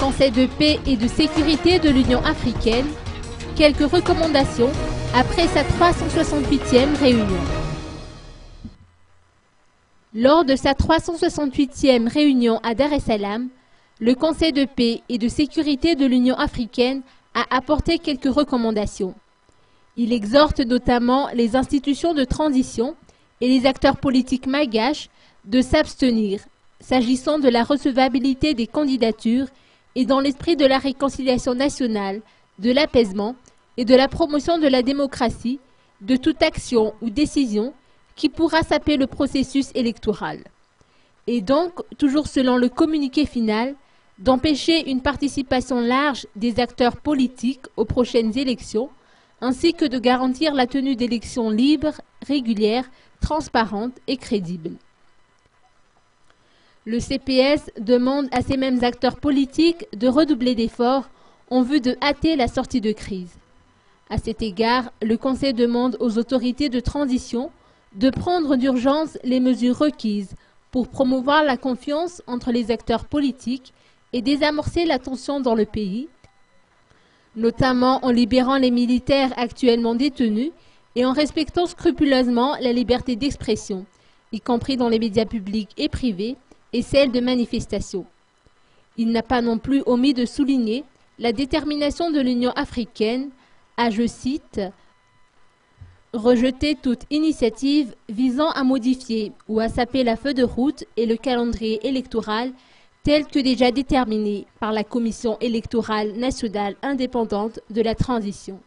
Conseil de paix et de sécurité de l'Union africaine, quelques recommandations après sa 368e réunion. Lors de sa 368e réunion à Dar es Salaam, le Conseil de paix et de sécurité de l'Union africaine a apporté quelques recommandations. Il exhorte notamment les institutions de transition et les acteurs politiques malgaches de s'abstenir, s'agissant de la recevabilité des candidatures et dans l'esprit de la réconciliation nationale, de l'apaisement et de la promotion de la démocratie, de toute action ou décision qui pourra saper le processus électoral. Et donc, toujours selon le communiqué final, d'empêcher une participation large des acteurs politiques aux prochaines élections, ainsi que de garantir la tenue d'élections libres, régulières, transparentes et crédibles. Le CPS demande à ces mêmes acteurs politiques de redoubler d'efforts en vue de hâter la sortie de crise. À cet égard, le Conseil demande aux autorités de transition de prendre d'urgence les mesures requises pour promouvoir la confiance entre les acteurs politiques et désamorcer la tension dans le pays, notamment en libérant les militaires actuellement détenus et en respectant scrupuleusement la liberté d'expression, y compris dans les médias publics et privés, et celle de manifestation. Il n'a pas non plus omis de souligner la détermination de l'Union africaine à, je cite, « rejeter toute initiative visant à modifier ou à saper la feuille de route et le calendrier électoral tel que déjà déterminé par la Commission électorale nationale indépendante de la transition ».